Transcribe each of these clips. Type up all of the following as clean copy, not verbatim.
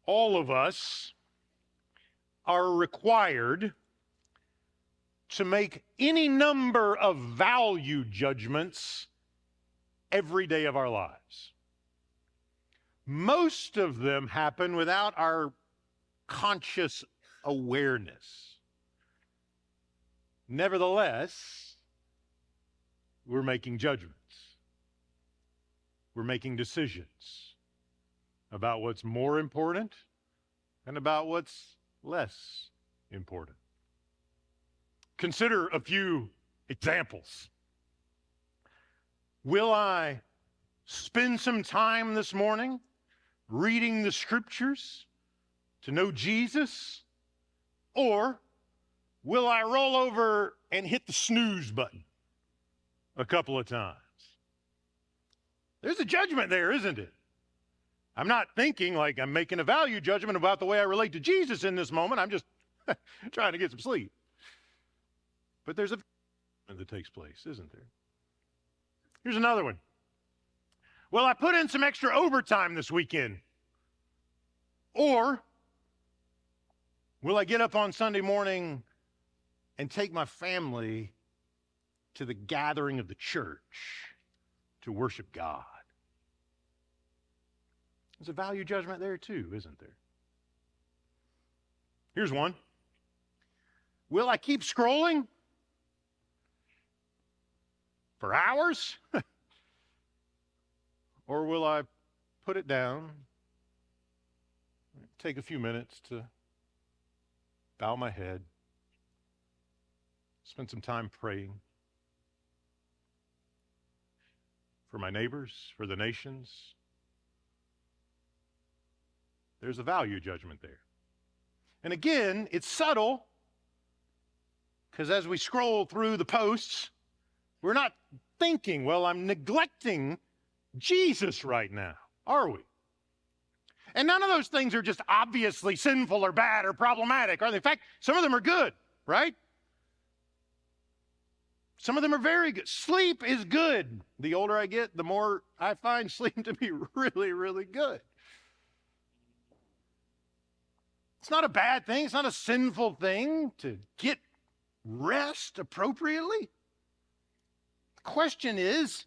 all of us are required to make any number of value judgments every day of our lives. Most of them happen without our conscious awareness. Nevertheless, we're making judgments. We're making decisions about what's more important and about what's less important. Consider a few examples. Will I spend some time this morning reading the scriptures to know Jesus? Or will I roll over and hit the snooze button a couple of times? There's a judgment there, isn't it? I'm not thinking like I'm making a value judgment about the way I relate to Jesus in this moment. I'm just trying to get some sleep. But there's a judgment that takes place, isn't there? Here's another one. Will I put in some extra overtime this weekend? Or will I get up on Sunday morning and take my family to the gathering of the church to worship God? There's a value judgment there too, isn't there? Here's one. Will I keep scrolling for hours? Or will I put it down, take a few minutes to bow my head, spend some time praying for my neighbors, for the nations? There's a value judgment there. And again, it's subtle, because as we scroll through the posts, we're not thinking, well, I'm neglecting Jesus right now, are we? And none of those things are just obviously sinful or bad or problematic, are they? In fact, some of them are good, right? Some of them are very good. Sleep is good. The older I get, the more I find sleep to be really, really good. It's not a bad thing. It's not a sinful thing to get rest appropriately. The question is,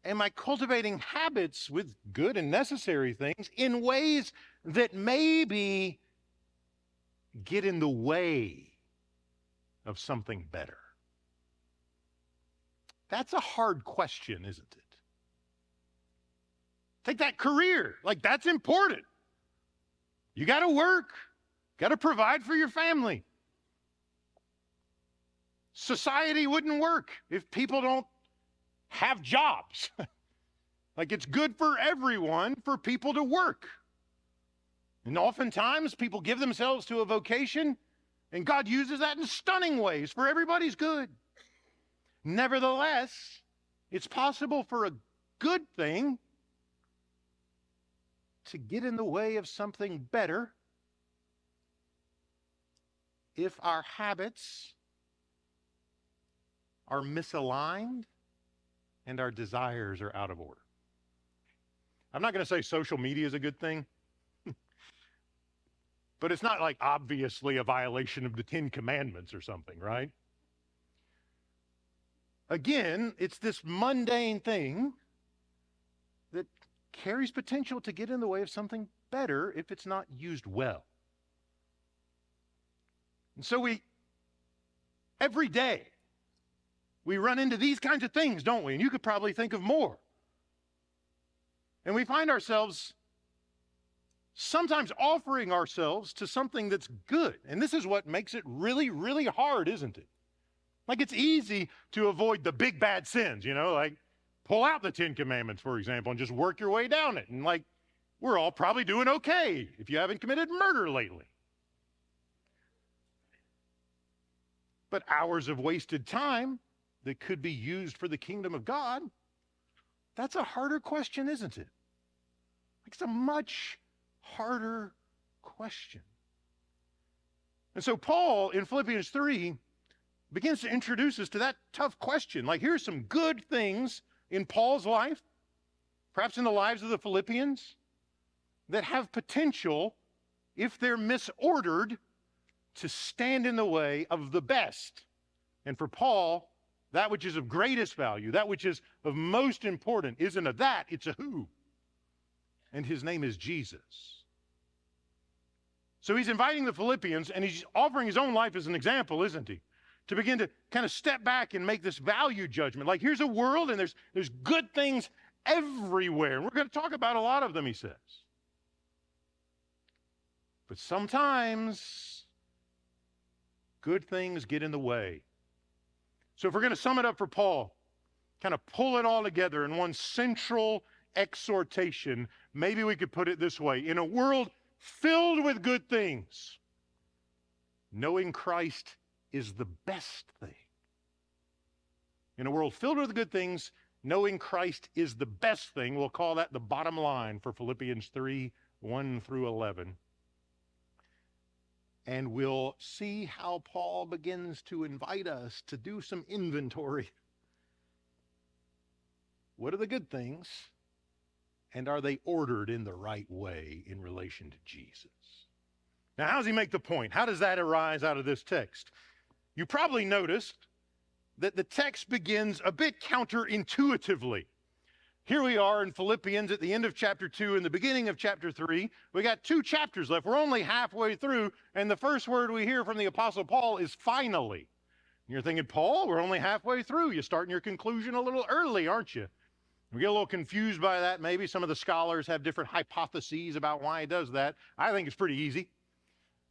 am I cultivating habits with good and necessary things in ways that maybe get in the way of something better? That's a hard question, isn't it? Take that career. Like, that's important. You got to work, got to provide for your family. Society wouldn't work if people don't have jobs. Like, it's good for everyone for people to work. And oftentimes people give themselves to a vocation, and God uses that in stunning ways for everybody's good. Nevertheless, it's possible for a good thing to get in the way of something better if our habits are misaligned and our desires are out of order. I'm not going to say social media is a good thing, but it's not like obviously a violation of the 10 Commandments or something, right? Again, it's this mundane thing that carries potential to get in the way of something better if it's not used well. And so every day, we run into these kinds of things, don't we? And you could probably think of more. And we find ourselves sometimes offering ourselves to something that's good. And this is what makes it really, really hard, isn't it? Like, it's easy to avoid the big bad sins, like pull out the 10 Commandments, for example, and just work your way down it. And like, we're all probably doing okay if you haven't committed murder lately. But hours of wasted time that could be used for the kingdom of God, that's a harder question, isn't it? It's a much harder question. And so Paul in Philippians 3 begins to introduce us to that tough question. Like, here's some good things in Paul's life, perhaps in the lives of the Philippians, that have potential, if they're misordered, to stand in the way of the best. And for Paul, that which is of greatest value, that which is of most important, isn't a that, it's a who. And his name is Jesus. So he's inviting the Philippians, and he's offering his own life as an example, isn't he? To begin to kind of step back and make this value judgment. Like, here's a world, and there's good things everywhere. And we're going to talk about a lot of them, he says. But sometimes good things get in the way. So if we're going to sum it up for Paul, kind of pull it all together in one central exhortation, maybe we could put it this way. In a world filled with good things, knowing Christ is the best thing. In a world filled with good things, knowing Christ is the best thing. We'll call that the bottom line for Philippians 3, 1 through 11. And we'll see how Paul begins to invite us to do some inventory. What are the good things? And are they ordered in the right way in relation to Jesus? Now, how does he make the point? How does that arise out of this text? You probably noticed that the text begins a bit counterintuitively. Here we are in Philippians at the end of chapter 2 and the beginning of chapter 3. We got 2 chapters left. We're only halfway through, and the first word we hear from the Apostle Paul is finally. And you're thinking, Paul, we're only halfway through. You're starting your conclusion a little early, aren't you? We get a little confused by that. Maybe some of the scholars have different hypotheses about why he does that. I think it's pretty easy.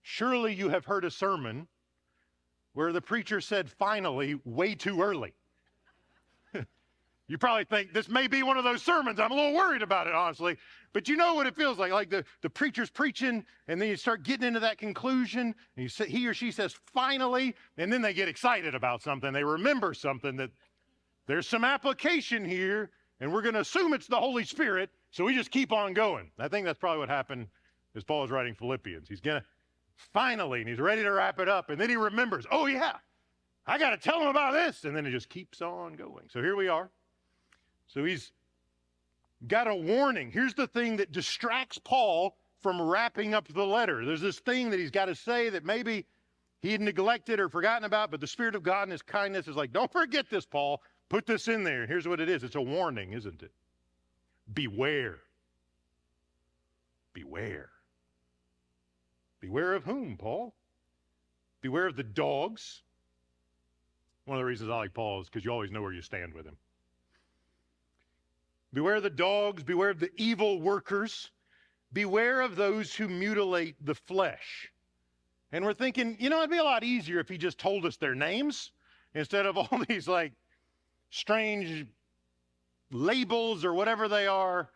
Surely you have heard a sermon where the preacher said finally way too early. You probably think this may be one of those sermons. I'm a little worried about it, honestly. But you know what it feels like. Like the preacher's preaching, and then you start getting into that conclusion, and he or she says finally, and then they get excited about something. They remember something, that there's some application here, and we're going to assume it's the Holy Spirit, so we just keep on going. I think that's probably what happened as Paul is writing Philippians. He's going to finally, and he's ready to wrap it up, and then he remembers, oh yeah, I got to tell him about this, and then it just keeps on going. So here we are. So he's got a warning. Here's the thing that distracts Paul from wrapping up the letter. There's this thing that he's got to say that maybe he had neglected or forgotten about, but the Spirit of God in his kindness is like, don't forget this, Paul. Put this in there. Here's what it is. It's a warning, isn't it? Beware. Beware. Beware of whom, Paul? Beware of the dogs. One of the reasons I like Paul is because you always know where you stand with him. Beware of the dogs, beware of the evil workers, beware of those who mutilate the flesh. And we're thinking, you know, it'd be a lot easier if he just told us their names instead of all these like strange labels or whatever they are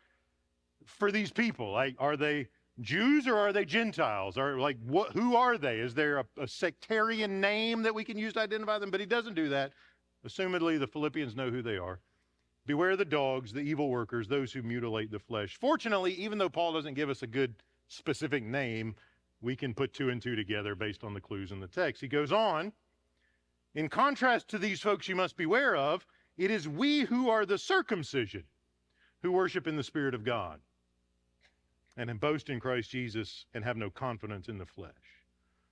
for these people. Like, are they Jews or are they Gentiles? Or like, who are they? Is there a sectarian name that we can use to identify them? But he doesn't do that. Assumedly, the Philippians know who they are. Beware the dogs, the evil workers, those who mutilate the flesh. Fortunately, even though Paul doesn't give us a good specific name, we can put 2 and 2 together based on the clues in the text. He goes on, in contrast to these folks you must beware of, it is we who are the circumcision, who worship in the Spirit of God, and boast in Christ Jesus, and have no confidence in the flesh.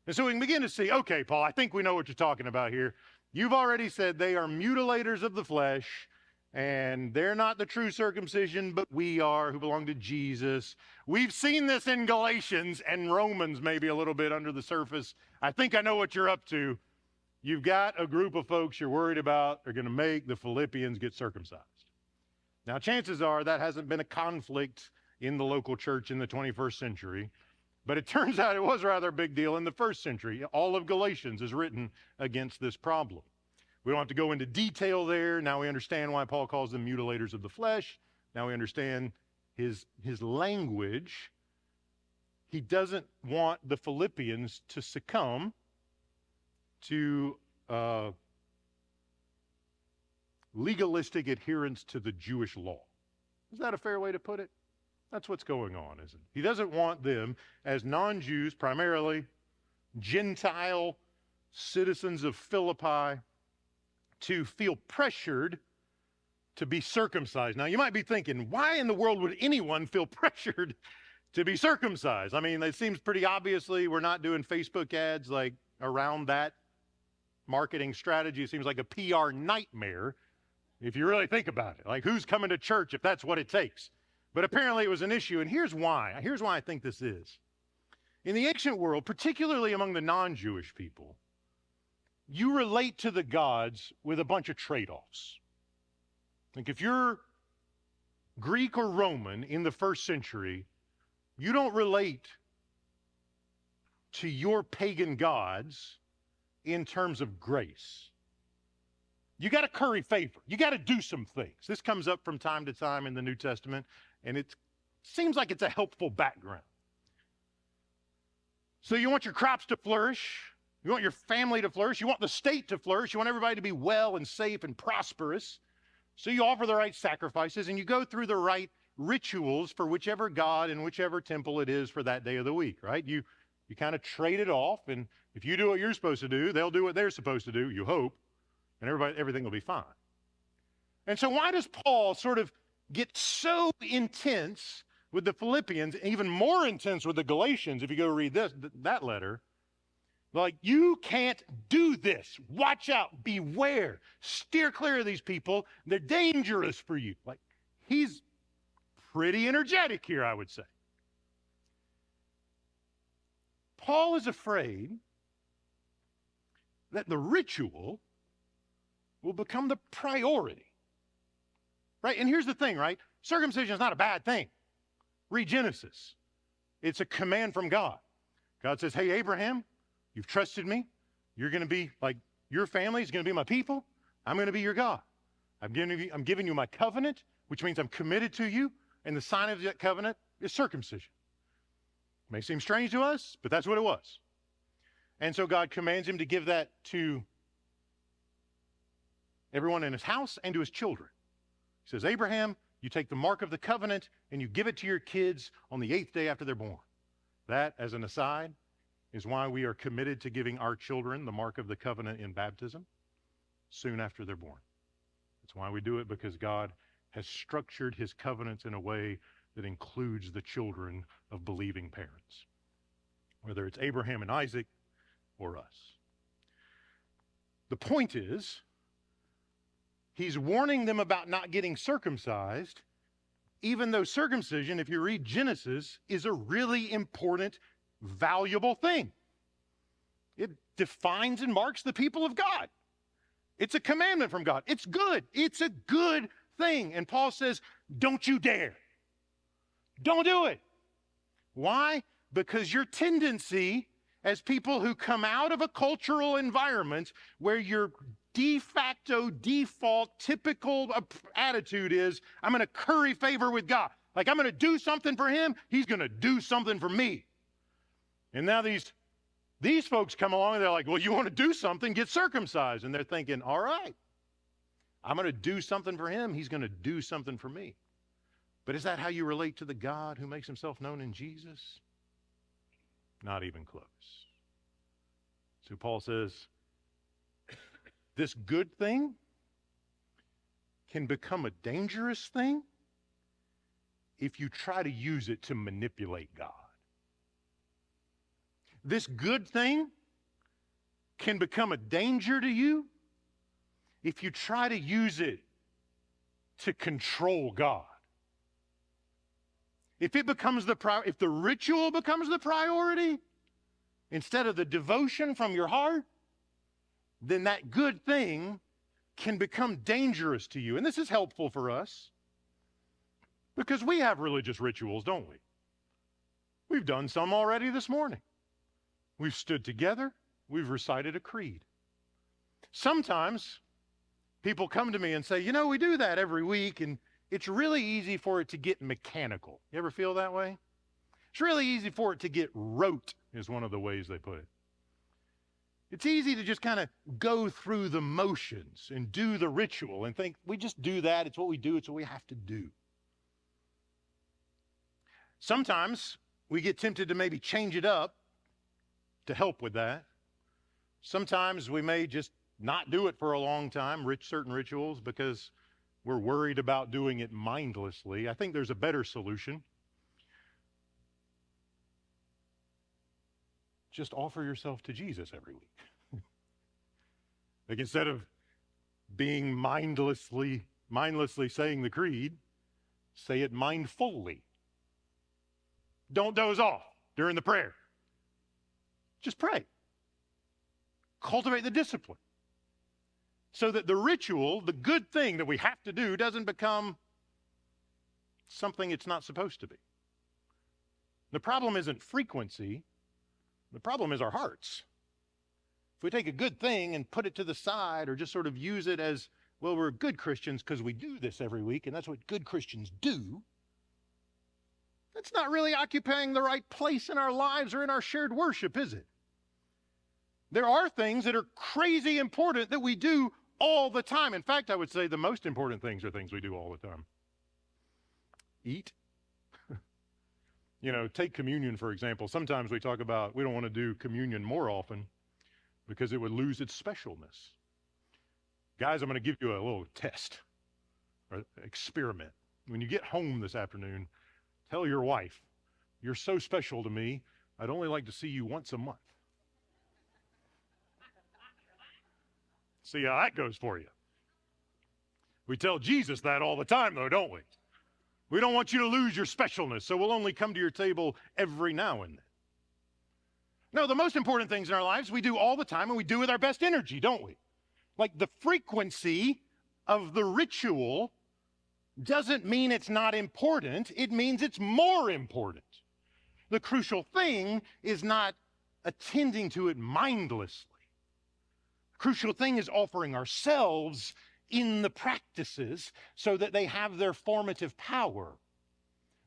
And so we can begin to see, okay, Paul, I think we know what you're talking about here. You've already said they are mutilators of the flesh, and they're not the true circumcision, but we are, who belong to Jesus. We've seen this in Galatians and Romans, maybe a little bit under the surface. I think I know what you're up to. You've got a group of folks you're worried about are going to make the Philippians get circumcised. Now, chances are that hasn't been a conflict in the local church in the 21st century, but it turns out it was rather a big deal in the first century. All of Galatians is written against this problem. We don't have to go into detail there. Now we understand why Paul calls them mutilators of the flesh. Now we understand his language. He doesn't want the Philippians to succumb to legalistic adherence to the Jewish law. Is that a fair way to put it? That's what's going on, isn't it? He doesn't want them, as non-Jews, primarily Gentile citizens of Philippi, to feel pressured to be circumcised. Now, you might be thinking, why in the world would anyone feel pressured to be circumcised. I mean, it seems pretty obviously we're not doing Facebook ads like around that marketing strategy. It seems like a PR nightmare if you really think about it. Like, who's coming to church if that's what it takes? But apparently it was an issue, and here's why. Here's why I think this is. In the ancient world, particularly among the non-Jewish people, you relate to the gods with a bunch of trade-offs. Like, if you're Greek or Roman in the first century, you don't relate to your pagan gods in terms of grace. You got to curry favor. You got to do some things. This comes up from time to time in the New Testament, and it seems like it's a helpful background. So you want your crops to flourish. You want your family to flourish. You want the state to flourish. You want everybody to be well and safe and prosperous. So you offer the right sacrifices, and you go through the right rituals for whichever god and whichever temple it is for that day of the week, right? You kind of trade it off, and if you do what you're supposed to do, they'll do what they're supposed to do, you hope, and everything will be fine. And so why does Paul sort of get so intense with the Philippians, and even more intense with the Galatians, if you go read that letter? Like, you can't do this. Watch out. Beware. Steer clear of these people. They're dangerous for you. Like, he's pretty energetic here, I would say. Paul is afraid that the ritual will become the priority, right? And here's the thing, right? Circumcision is not a bad thing. Read Genesis. It's a command from God. God says, hey, Abraham, you've trusted me. You're going to be like, your family is going to be my people. I'm going to be your God. I'm giving you my covenant, which means I'm committed to you. And the sign of that covenant is circumcision. It may seem strange to us, but that's what it was. And so God commands him to give that to everyone in his house and to his children. He says, Abraham, you take the mark of the covenant and you give it to your kids on the 8th day after they're born. That, as an aside, is why we are committed to giving our children the mark of the covenant in baptism soon after they're born. That's why we do it, because God has structured his covenants in a way that includes the children of believing parents, whether it's Abraham and Isaac or us. The point is, he's warning them about not getting circumcised, even though circumcision, if you read Genesis, is a really important, valuable thing. It defines and marks the people of God. It's a commandment from God. It's good. It's a good thing. And Paul says, don't you dare. Don't do it. Why? Because your tendency as people who come out of a cultural environment where your de facto, default, typical attitude is, I'm going to curry favor with God. Like, I'm going to do something for him, he's going to do something for me. And now these folks come along and they're like, well, you want to do something, get circumcised. And they're thinking, all right, I'm going to do something for him, he's going to do something for me. But is that how you relate to the God who makes himself known in Jesus? Not even close. So Paul says, this good thing can become a dangerous thing if you try to use it to manipulate God. This good thing can become a danger to you if you try to use it to control God. If the ritual becomes the priority instead of the devotion from your heart, then that good thing can become dangerous to you. And this is helpful for us because we have religious rituals, don't we? We've done some already this morning. We've stood together. We've recited a creed. Sometimes people come to me and say, we do that every week, and it's really easy for it to get mechanical. You ever feel that way? It's really easy for it to get rote, is one of the ways they put it. It's easy to just kind of go through the motions and do the ritual and think, we just do that, it's what we do, it's what we have to do. Sometimes we get tempted to maybe change it up to help with that. Sometimes we may just not do it for a long time, certain rituals, because we're worried about doing it mindlessly. I think there's a better solution. just offer yourself to Jesus every week. Like instead of being mindlessly saying the creed, say it mindfully. Don't doze off during the prayer. Just pray. Cultivate the discipline so that the ritual, the good thing that we have to do, doesn't become something it's not supposed to be. The problem isn't frequency. The problem is our hearts. If we take a good thing and put it to the side or just sort of use it as, well, we're good Christians because we do this every week and that's what good Christians do, that's not really occupying the right place in our lives or in our shared worship, is it? There are things that are crazy important that we do all the time. In fact, I would say the most important things are things we do all the time. Eat. Take communion, for example. Sometimes we talk about we don't want to do communion more often because it would lose its specialness. Guys, I'm going to give you a little test or experiment. When you get home this afternoon, tell your wife, you're so special to me, I'd only like to see you once a month. See how that goes for you. We tell Jesus that all the time, though, don't we? We don't want you to lose your specialness, so we'll only come to your table every now and then. No, the most important things in our lives we do all the time, and we do with our best energy, don't we? Like the frequency of the ritual doesn't mean it's not important. It means it's more important. The crucial thing is not attending to it mindlessly. The crucial thing is offering ourselves in the practices so that they have their formative power.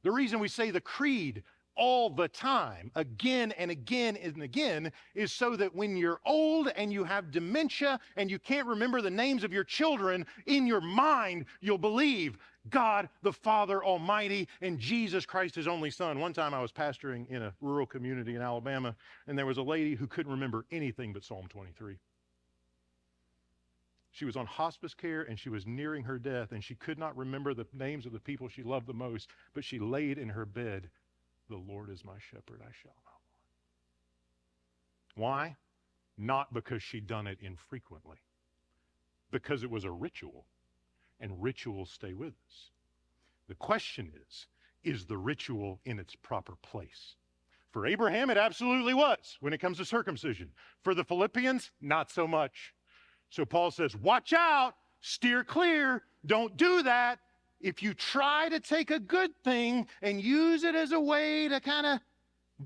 The reason we say the creed all the time, again and again and again, is so that when you're old and you have dementia and you can't remember the names of your children, in your mind you'll believe God the Father Almighty and Jesus Christ, his only Son. One time I was pastoring in a rural community in Alabama, and there was a lady who couldn't remember anything but Psalm 23. She was on hospice care, and she was nearing her death, and she could not remember the names of the people she loved the most, but she laid in her bed, "The Lord is my shepherd, I shall not want." Why? Not because she'd done it infrequently, because it was a ritual, and rituals stay with us. The question is the ritual in its proper place? For Abraham, it absolutely was when it comes to circumcision. For the Philippians, not so much. So Paul says, watch out, steer clear, don't do that. If you try to take a good thing and use it as a way to kind of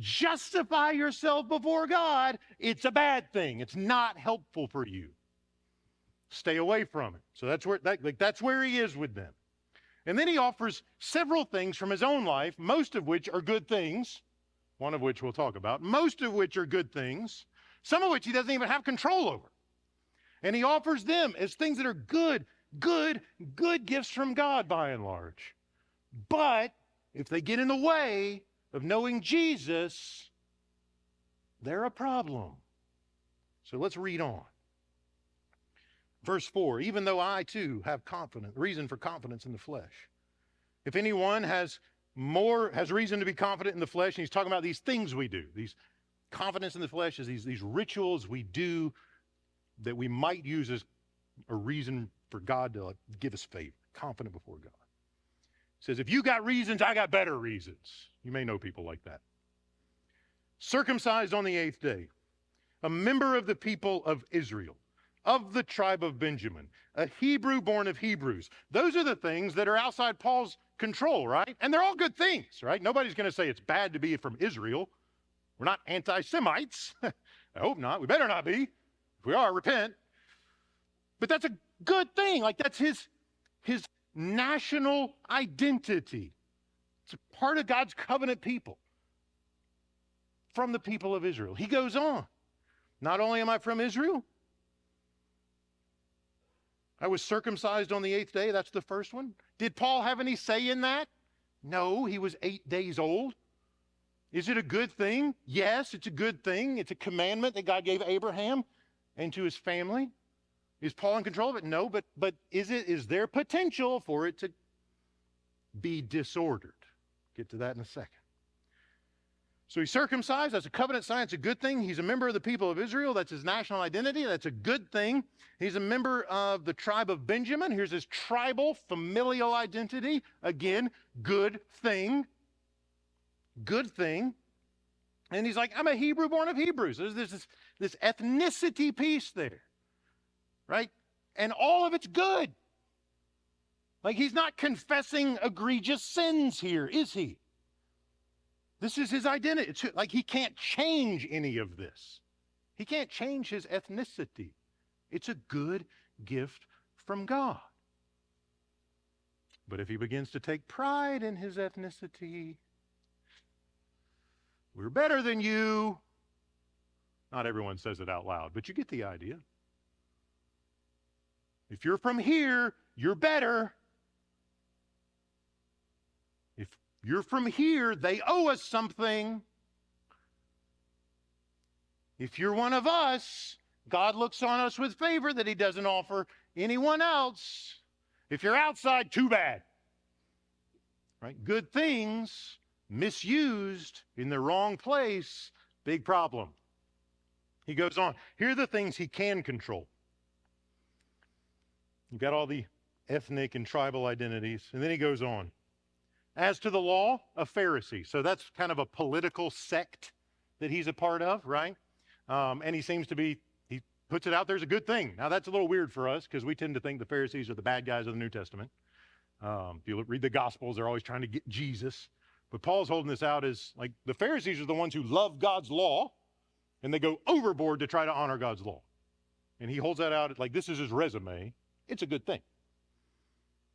justify yourself before God, it's a bad thing. It's not helpful for you. Stay away from it. So that's where he is with them. And then he offers several things from his own life, most of which are good things, one of which we'll talk about, most of which are good things, some of which he doesn't even have control over. And he offers them as things that are good gifts from God by and large. But if they get in the way of knowing Jesus, they're a problem. So let's read on. Verse 4, even though I too have reason for confidence in the flesh. If anyone has reason to be confident in the flesh, and he's talking about these things we do, these confidence in the flesh is these rituals we do that we might use as a reason for God to give us favor, confident before God. He says, if you got reasons, I got better reasons. You may know people like that. Circumcised on the 8th day, a member of the people of Israel, of the tribe of Benjamin, a Hebrew born of Hebrews. Those are the things that are outside Paul's control, right? And they're all good things, right? Nobody's going to say it's bad to be from Israel. We're not anti-Semites. I hope not. We better not be. If we are, repent. But that's a good thing. Like that's his national identity. It's a part of God's covenant people from the people of Israel. He goes on. Not only am I from Israel, I was circumcised on the 8th day. That's the first one. Did Paul have any say in that? No, he was 8 days old. Is it a good thing? Yes, it's a good thing. It's a commandment that God gave Abraham and to his family. Is Paul in control of it? No, but is there potential for it to be disordered? Get to that in a second. So he's circumcised. That's a covenant sign. It's a good thing. He's a member of the people of Israel. That's his national identity. That's a good thing. He's a member of the tribe of Benjamin. Here's his tribal, familial identity. Again, good thing. Good thing. And he's like, I'm a Hebrew born of Hebrews. There's this ethnicity piece there, right? And all of it's good. Like, he's not confessing egregious sins here, is he? This is his identity. It's like he can't change any of this. He can't change his ethnicity. It's a good gift from God. But if he begins to take pride in his ethnicity, we're better than you. Not everyone says it out loud, but you get the idea. If you're from here, you're better. If you're from here, they owe us something. If you're one of us, God looks on us with favor that he doesn't offer anyone else. If you're outside, too bad. Right? Good things misused in the wrong place, big problem. He goes on. Here are the things he can control. You've got all the ethnic and tribal identities. And then he goes on. As to the law, a Pharisee. So that's kind of a political sect that he's a part of, right? And he seems to be, he puts it out there as a good thing. Now that's a little weird for us because we tend to think the Pharisees are the bad guys of the New Testament. If you read the Gospels, they're always trying to get Jesus. But Paul's holding this out as like the Pharisees are the ones who love God's law and they go overboard to try to honor God's law. And he holds that out like this is his resume. It's a good thing.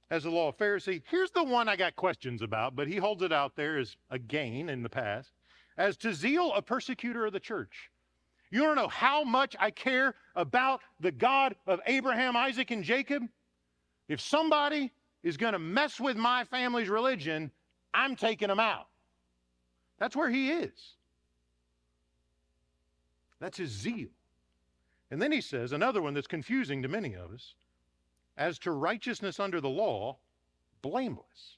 As the law of Pharisee, here's the one I got questions about, but he holds it out there as a gain in the past. As to zeal, a persecutor of the church. You want to know how much I care about the God of Abraham, Isaac, and Jacob? If somebody is going to mess with my family's religion, I'm taking them out. That's where he is. That's his zeal. And then he says, another one that's confusing to many of us, as to righteousness under the law, blameless.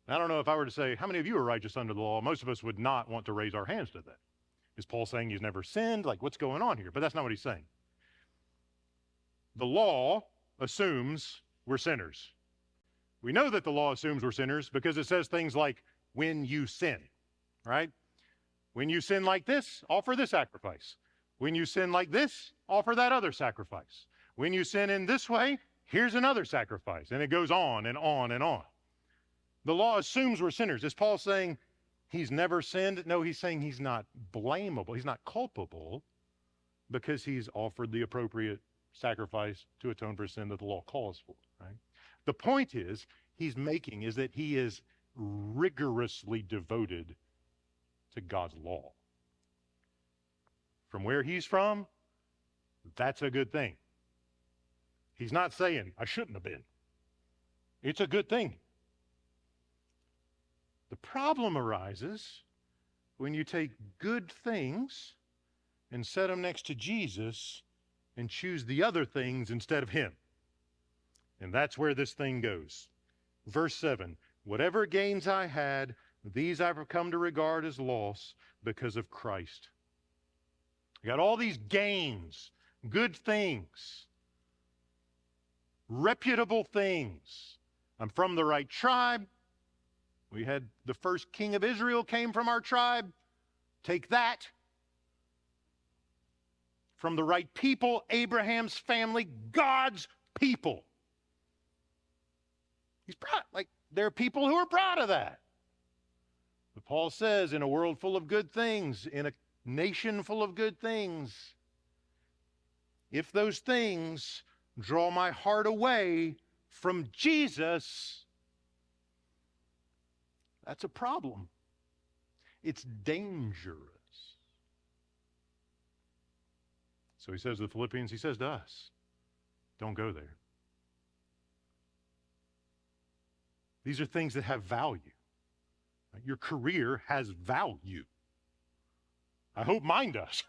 I don't know if I were to say, how many of you are righteous under the law? Most of us would not want to raise our hands to that. Is Paul saying he's never sinned? Like, what's going on here? But that's not what he's saying. The law assumes we're sinners. We know that the law assumes we're sinners because it says things like, when you sin, right? When you sin like this, offer this sacrifice. When you sin like this, offer that other sacrifice. When you sin in this way, here's another sacrifice. And it goes on and on and on. The law assumes we're sinners. Is Paul saying he's never sinned? No, he's saying he's not blamable. He's not culpable because he's offered the appropriate sacrifice to atone for sin that the law calls for, right? The point he's making is that he is rigorously devoted to God's law. From where he's from, that's a good thing. He's not saying, I shouldn't have been. It's a good thing. The problem arises when you take good things and set them next to Jesus and choose the other things instead of him. And that's where this thing goes. Verse 7, whatever gains I had, these I've come to regard as loss because of Christ. I got all these gains, good things, reputable things. I'm from the right tribe. We had the first king of Israel came from our tribe. Take that. From the right people, Abraham's family, God's people. He's proud. Like, there are people who are proud of that. But Paul says, in a world full of good things, in a nation full of good things, if those things draw my heart away from Jesus, that's a problem. It's dangerous. So he says to the Philippians, he says to us, don't go there. These are things that have value. Your career has value. I hope mine does.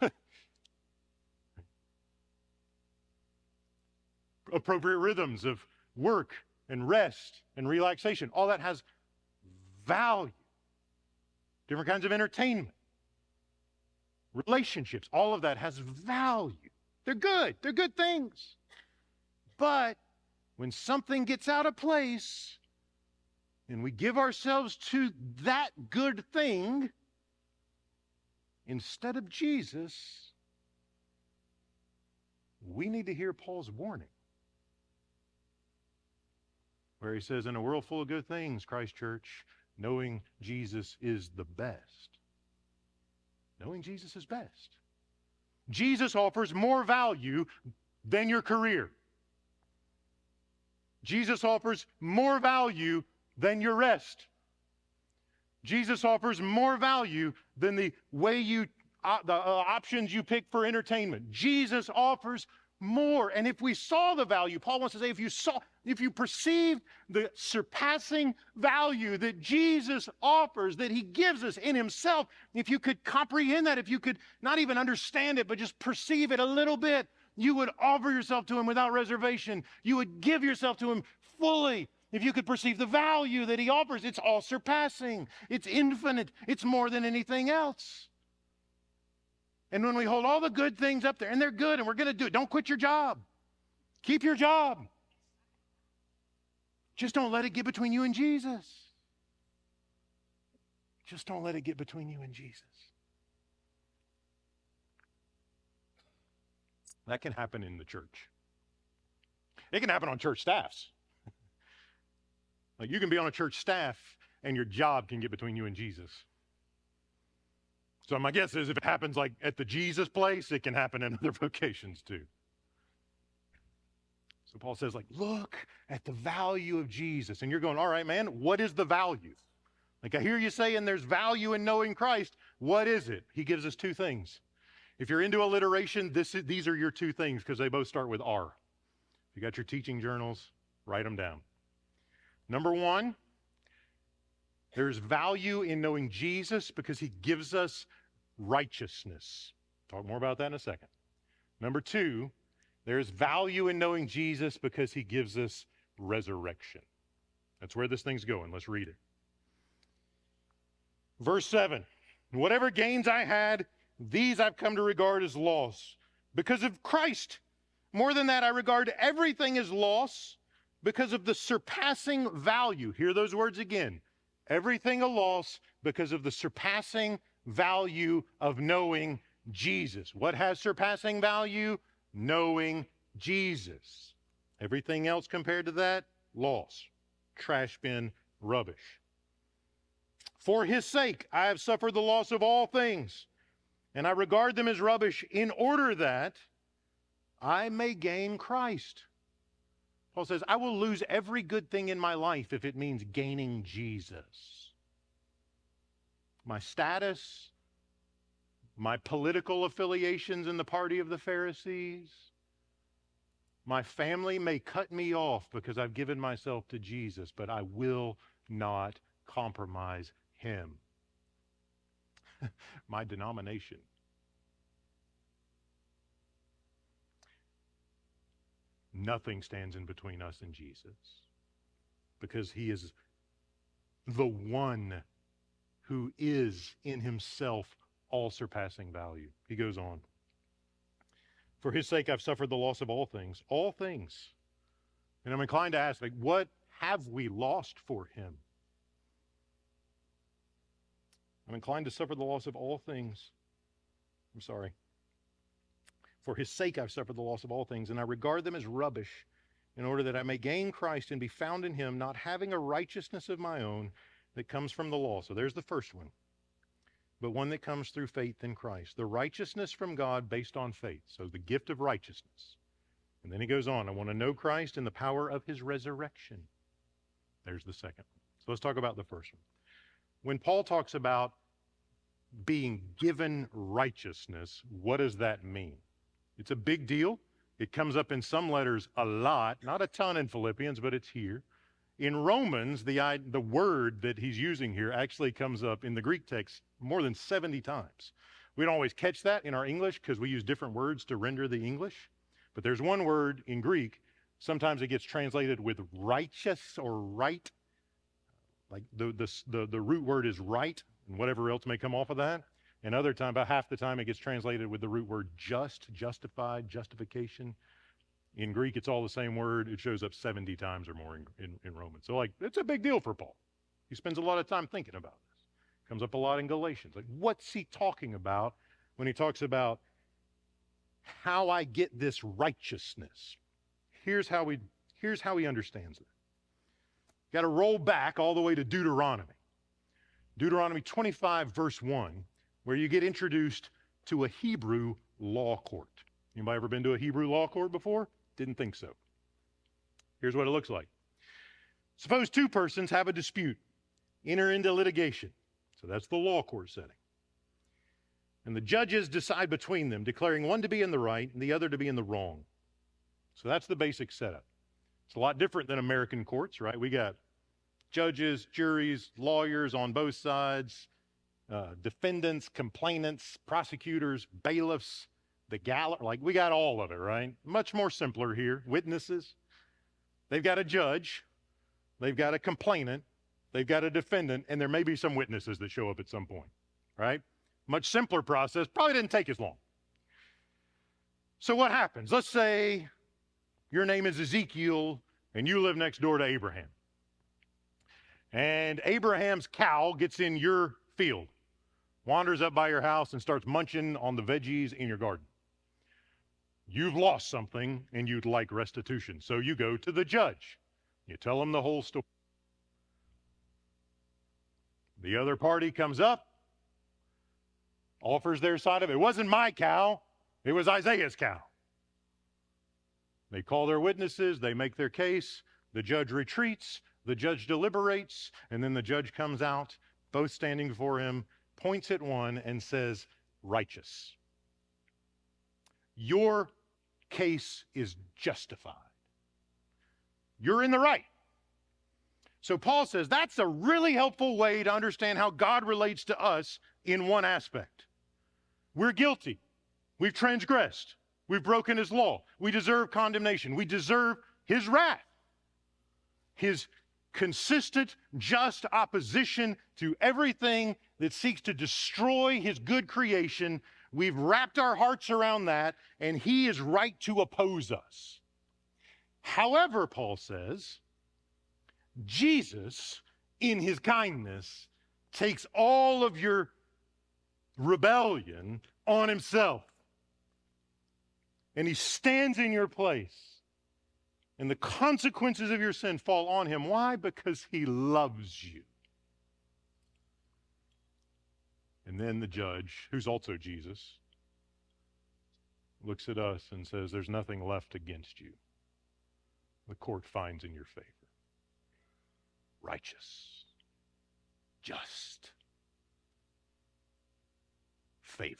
Appropriate rhythms of work and rest and relaxation, all that has value. different kinds of entertainment, relationships. All of that has value. They're good. They're good things. But when something gets out of place and we give ourselves to that good thing instead of Jesus, we need to hear Paul's warning, where he says, in a world full of good things, Christ Church, knowing Jesus is the best. Knowing Jesus is best. Jesus offers more value than your career. Jesus offers more value than your rest. Jesus offers more value than the way you, the options you pick for entertainment. Jesus offers more. And if we saw the value, Paul wants to say, if you perceived the surpassing value that Jesus offers, that he gives us in himself, if you could comprehend that, if you could not even understand it, but just perceive it a little bit, you would offer yourself to him without reservation. You would give yourself to him fully. If you could perceive the value that he offers, it's all surpassing. It's infinite. It's more than anything else. And when we hold all the good things up there, and they're good, and we're going to do it, don't quit your job. Keep your job. Just don't let it get between you and Jesus. Just don't let it get between you and Jesus. That can happen in the church. It can happen on church staffs. Like, you can be on a church staff and your job can get between you and Jesus. So my guess is if it happens like at the Jesus place, it can happen in other vocations too. So Paul says, like, look at the value of Jesus. And you're going, all right, man, what is the value? Like, I hear you saying there's value in knowing Christ. What is it? He gives us two things. If you're into alliteration, these are your two things because they both start with R. If you got your teaching journals, write them down. Number one, there's value in knowing Jesus because he gives us righteousness. Talk more about that in a second. Number two, there's value in knowing Jesus because he gives us resurrection. That's where this thing's going. Let's read it. Verse 7, whatever gains I had, these I've come to regard as loss because of Christ. More than that, I regard everything as loss because of the surpassing value. Hear those words again. Everything a loss because of the surpassing value of knowing Jesus. What has surpassing value? Knowing Jesus. Everything else compared to that, loss, trash bin, rubbish. For his sake, I have suffered the loss of all things, and I regard them as rubbish in order that I may gain Christ. Paul says, I will lose every good thing in my life if it means gaining Jesus. My status, my political affiliations in the party of the Pharisees, my family may cut me off because I've given myself to Jesus, but I will not compromise him. My denomination. Nothing stands in between us and Jesus because he is the one who is in himself all surpassing value. He goes on. For his sake, I've suffered the loss of all things. All things. And I'm inclined to ask, like, what have we lost for him? I'm inclined to suffer the loss of all things. For his sake, I've suffered the loss of all things, and I regard them as rubbish in order that I may gain Christ and be found in him, not having a righteousness of my own that comes from the law. So there's the first one. But one that comes through faith in Christ. The righteousness from God based on faith. So the gift of righteousness. And then he goes on, I want to know Christ and the power of his resurrection. There's the second one. So let's talk about the first one. When Paul talks about being given righteousness, what does that mean? It's a big deal. It comes up in some letters a lot, not a ton in Philippians, but it's here. In Romans, the word that he's using here actually comes up in the Greek text more than 70 times. We don't always catch that in our English because we use different words to render the English. But there's one word in Greek, sometimes it gets translated with righteous or right. Like the root word is right, and whatever else may come off of that. And other time, about half the time, it gets translated with the root word just, justified, justification. In Greek, it's all the same word. It shows up 70 times or more in Romans. So, like, it's a big deal for Paul. He spends a lot of time thinking about this. Comes up a lot in Galatians. Like, what's he talking about when he talks about how I get this righteousness? Here's how he understands it. Got to roll back all the way to Deuteronomy. Deuteronomy 25, verse 1, where you get introduced to a Hebrew law court. Anybody ever been to a Hebrew law court before? Didn't think so. Here's what it looks like. Suppose two persons have a dispute, enter into litigation. So that's the law court setting. And the judges decide between them, declaring one to be in the right and the other to be in the wrong. So that's the basic setup. It's a lot different than American courts, right? We got judges, juries, lawyers on both sides, defendants, complainants, prosecutors, bailiffs, the gallery. Like, we got all of it, right? Much more simpler here. Witnesses. They've got a judge. They've got a complainant. They've got a defendant. And there may be some witnesses that show up at some point, right? Much simpler process. Probably didn't take as long. So what happens? Let's say your name is Ezekiel and you live next door to Abraham. And Abraham's cow gets in your field, wanders up by your house and starts munching on the veggies in your garden. You've lost something and you'd like restitution. So you go to the judge. You tell him the whole story. The other party comes up, offers their side of it. It wasn't my cow. It was Isaiah's cow. They call their witnesses. They make their case. The judge retreats. The judge deliberates. And then the judge comes out, both standing before him, points at one and says, righteous. Your case is justified. You're in the right. So Paul says that's a really helpful way to understand how God relates to us in one aspect. We're guilty. We've transgressed. We've broken his law. We deserve condemnation. We deserve his wrath. His consistent, just opposition to everything that seeks to destroy his good creation. We've wrapped our hearts around that, and he is right to oppose us. However, Paul says, Jesus, in his kindness, takes all of your rebellion on himself. And he stands in your place. And the consequences of your sin fall on him. Why? Because he loves you. And then the judge, who's also Jesus, looks at us and says, there's nothing left against you. The court finds in your favor. Righteous. Just. Favor.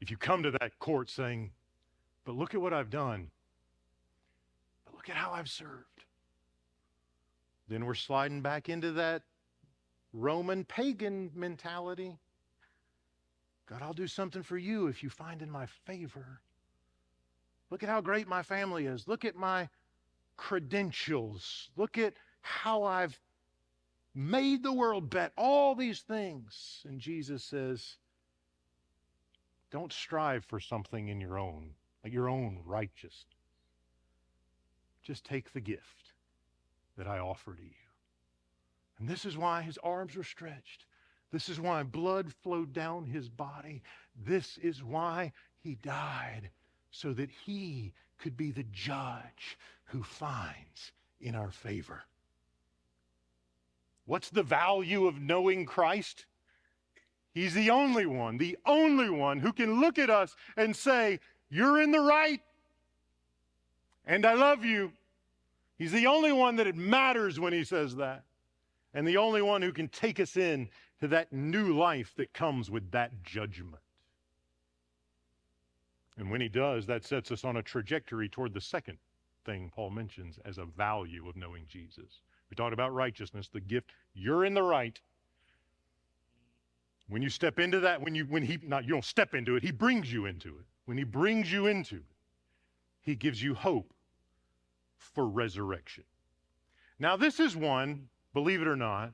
If you come to that court saying, but look at what I've done, but look at how I've served, then we're sliding back into that Roman pagan mentality. God, I'll do something for you if you find in my favor. Look at how great my family is. Look at my credentials. Look at how I've made the world bet. All these things. And Jesus says, don't strive for something in your own, like your own righteousness. Just take the gift that I offer to you. And this is why his arms were stretched. This is why blood flowed down his body. This is why he died, so that he could be the judge who finds in our favor. What's the value of knowing Christ? He's the only one who can look at us and say, you're in the right, and I love you. He's the only one that it matters when he says that, and the only one who can take us in to that new life that comes with that judgment. And when he does, that sets us on a trajectory toward the second thing Paul mentions as a value of knowing Jesus. We talked about righteousness, the gift. You're in the right. When you step into that, you don't step into it, he brings you into it. When he brings you into it, he gives you hope for resurrection. Now, this is one, believe it or not,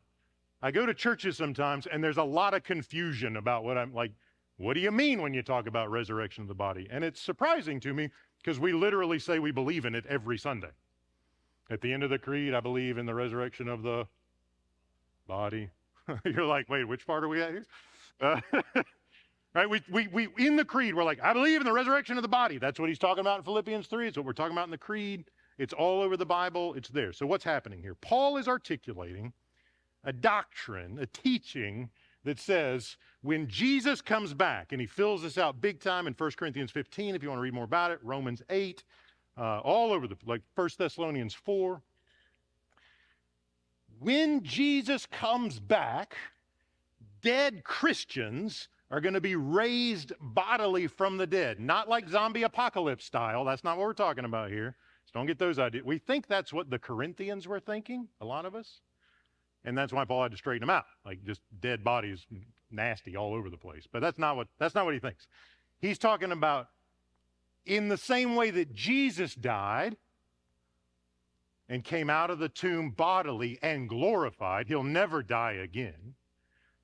I go to churches sometimes, and there's a lot of confusion about what I'm like, what do you mean when you talk about resurrection of the body? And it's surprising to me because we literally say we believe in it every Sunday. At the end of the creed, I believe in the resurrection of the body. You're like, wait, which part are we at here? Right? We in the creed, we're like, I believe in the resurrection of the body. That's what he's talking about in Philippians 3. It's what we're talking about in the creed. It's all over the Bible. It's there. So what's happening here? Paul is articulating a doctrine, a teaching that says when Jesus comes back, and he fills this out big time in 1 Corinthians 15, if you want to read more about it, Romans 8, all over like 1 Thessalonians 4. When Jesus comes back, dead Christians are going to be raised bodily from the dead. Not like zombie apocalypse style. That's not what we're talking about here. So don't get those ideas. We think that's what the Corinthians were thinking, a lot of us. And that's why Paul had to straighten them out. Like just dead bodies, nasty all over the place. But that's not what he thinks. He's talking about in the same way that Jesus died and came out of the tomb bodily and glorified, he'll never die again.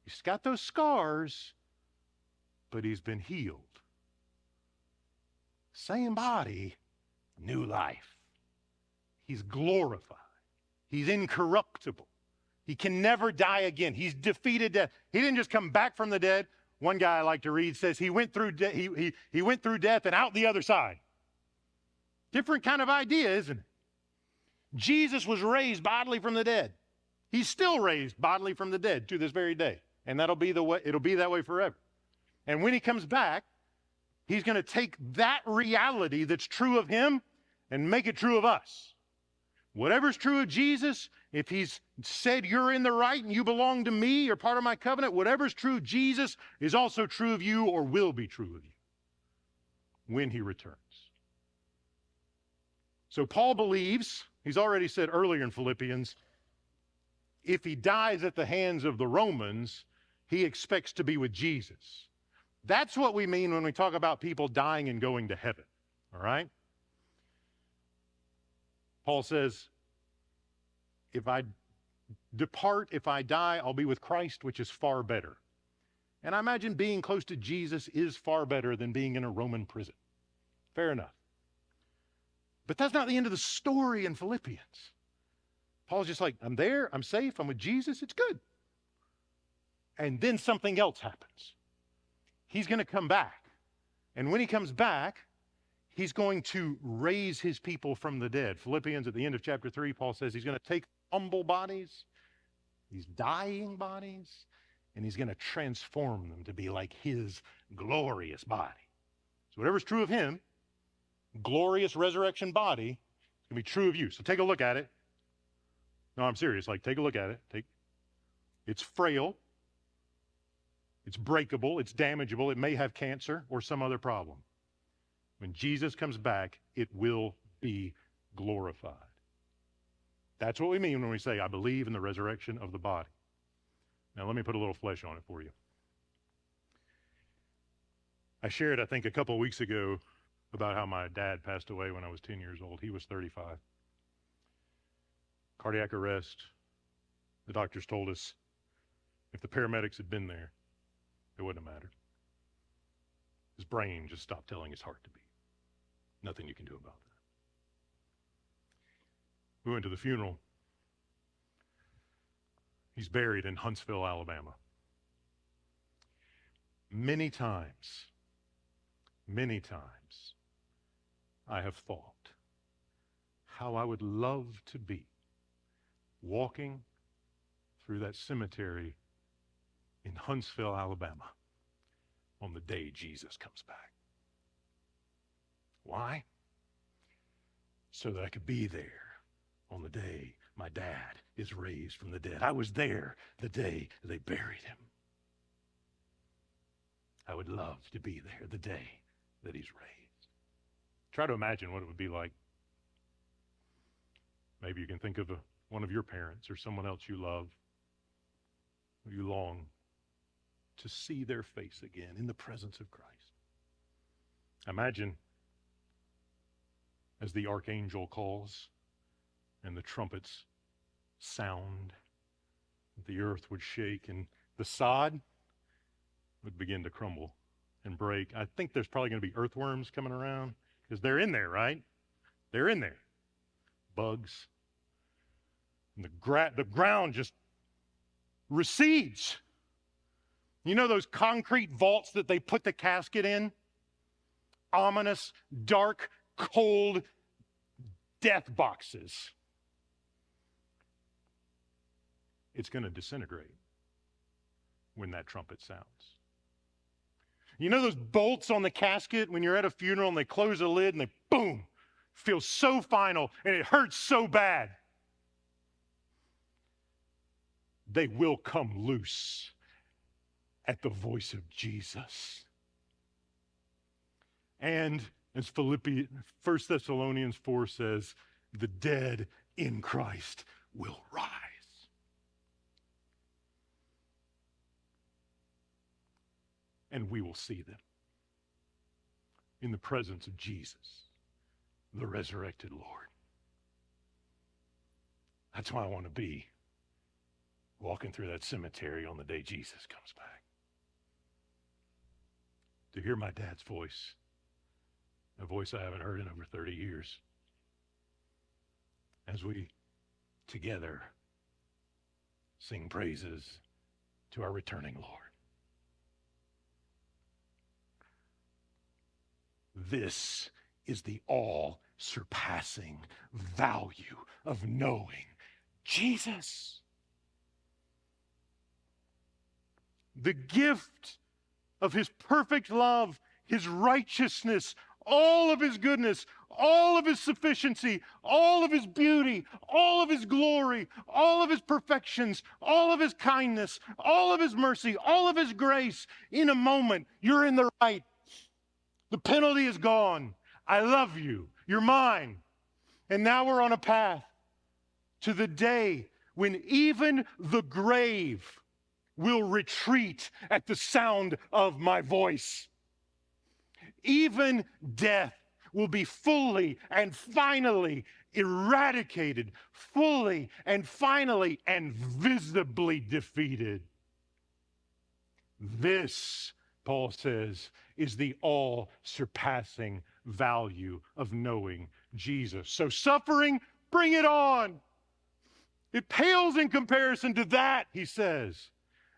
He's got those scars, but he's been healed. Same body, new life. He's glorified. He's incorruptible. He can never die again. He's defeated death. He didn't just come back from the dead. One guy I like to read says he went through he went through death and out the other side. Different kind of idea, isn't it? Jesus was raised bodily from the dead. He's still raised bodily from the dead to this very day. And that'll be the way, it'll be that way forever. And when he comes back, he's going to take that reality that's true of him and make it true of us. Whatever's true of Jesus, if he's said you're in the right and you belong to me, you're part of my covenant, whatever's true of Jesus is also true of you or will be true of you when he returns. So Paul believes, he's already said earlier in Philippians, if he dies at the hands of the Romans, he expects to be with Jesus. That's what we mean when we talk about people dying and going to heaven, all right? Paul says, if I depart, if I die, I'll be with Christ, which is far better. And I imagine being close to Jesus is far better than being in a Roman prison. Fair enough. But that's not the end of the story in Philippians. Paul's just like, I'm there, I'm safe, I'm with Jesus, it's good. And then something else happens. He's going to come back. And when he comes back, he's going to raise his people from the dead. Philippians at the end of chapter 3, Paul says he's going to take humble bodies, these dying bodies, and he's going to transform them to be like his glorious body. So whatever's true of him, glorious resurrection body, is going to be true of you. So take a look at it. No, I'm serious. Like, take a look at it. It's frail. It's breakable. It's damageable. It may have cancer or some other problem. When Jesus comes back, it will be glorified. That's what we mean when we say, I believe in the resurrection of the body. Now, let me put a little flesh on it for you. I shared, I think, a couple of weeks ago about how my dad passed away when I was 10 years old. He was 35. Cardiac arrest. The doctors told us if the paramedics had been there, it wouldn't have mattered. His brain just stopped telling his heart to beat. Nothing you can do about that. We went to the funeral. He's buried in Huntsville, Alabama. Many times, I have thought how I would love to be walking through that cemetery in Huntsville, Alabama on the day Jesus comes back. Why? So that I could be there on the day my dad is raised from the dead. I was there the day they buried him. I would love to be there the day that he's raised. Try to imagine what it would be like. Maybe you can think of one of your parents or someone else you love, who you long to see their face again in the presence of Christ. Imagine as the archangel calls and the trumpets sound the earth would shake and the sod would begin to crumble and break. I think there's probably going to be earthworms coming around because they're in there, right? They're in there. Bugs. And the ground just recedes. You know those concrete vaults that they put the casket in? Ominous, dark, cold death boxes. It's going to disintegrate when that trumpet sounds. You know those bolts on the casket when you're at a funeral and they close the lid and they boom, feel so final and it hurts so bad. They will come loose at the voice of Jesus. And as 1 Thessalonians 4 says, the dead in Christ will rise. And we will see them in the presence of Jesus, the resurrected Lord. That's why I want to be walking through that cemetery on the day Jesus comes back. To hear my dad's voice, a voice I haven't heard in over 30 years, as we together sing praises to our returning Lord. This is the all-surpassing value of knowing Jesus. The gift of his perfect love, his righteousness, all of his goodness, all of his sufficiency, all of his beauty, all of his glory, all of his perfections, all of his kindness, all of his mercy, all of his grace. In a moment, you're in the right. The penalty is gone. I love you. You're mine. And now we're on a path to the day when even the grave will retreat at the sound of my voice. Even death will be fully and finally eradicated, fully and finally and visibly defeated. This, Paul says, is the all-surpassing value of knowing Jesus. So suffering, bring it on. It pales in comparison to that, he says.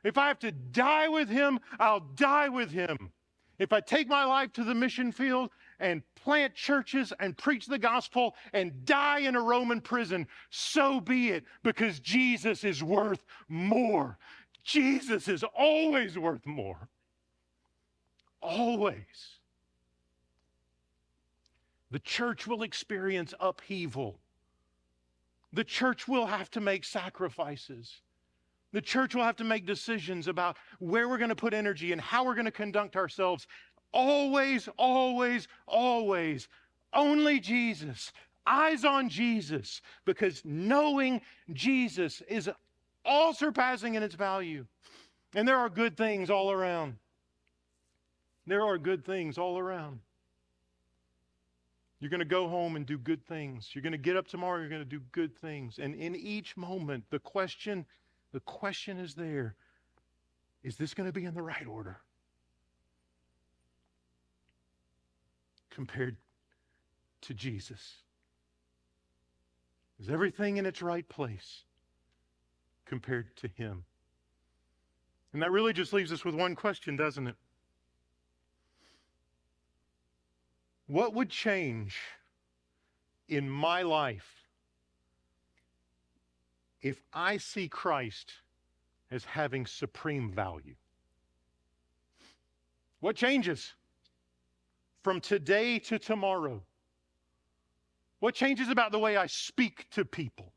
If I have to die with him, I'll die with him. If I take my life to the mission field and plant churches and preach the gospel and die in a Roman prison, so be it, because Jesus is worth more. Jesus is always worth more. Always. The church will experience upheaval. The church will have to make sacrifices. The church will have to make decisions about where we're going to put energy and how we're going to conduct ourselves. Always, always, always. Only Jesus. Eyes on Jesus. Because knowing Jesus is all surpassing in its value. And there are good things all around. There are good things all around. You're going to go home and do good things. You're going to get up tomorrow, you're going to do good things. And in each moment, the question is there. Is this going to be in the right order? Compared to Jesus. Is everything in its right place compared to him? And that really just leaves us with one question, doesn't it? What would change in my life if I see Christ as having supreme value? What changes from today to tomorrow? What changes about the way I speak to people?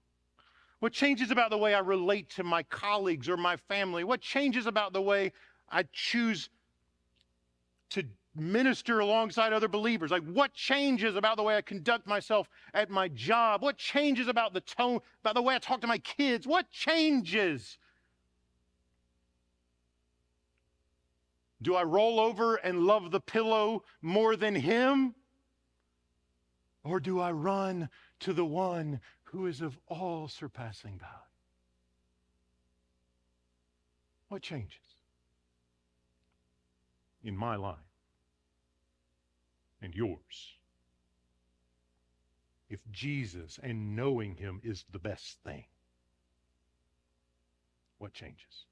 What changes about the way I relate to my colleagues or my family? What changes about the way I choose to minister alongside other believers? Like, what changes about the way I conduct myself at my job? What changes about the tone, about the way I talk to my kids? What changes? Do I roll over and love the pillow more than him? Or do I run to the one who is of all surpassing value? What changes in my life and yours if Jesus and knowing him is the best thing? What changes?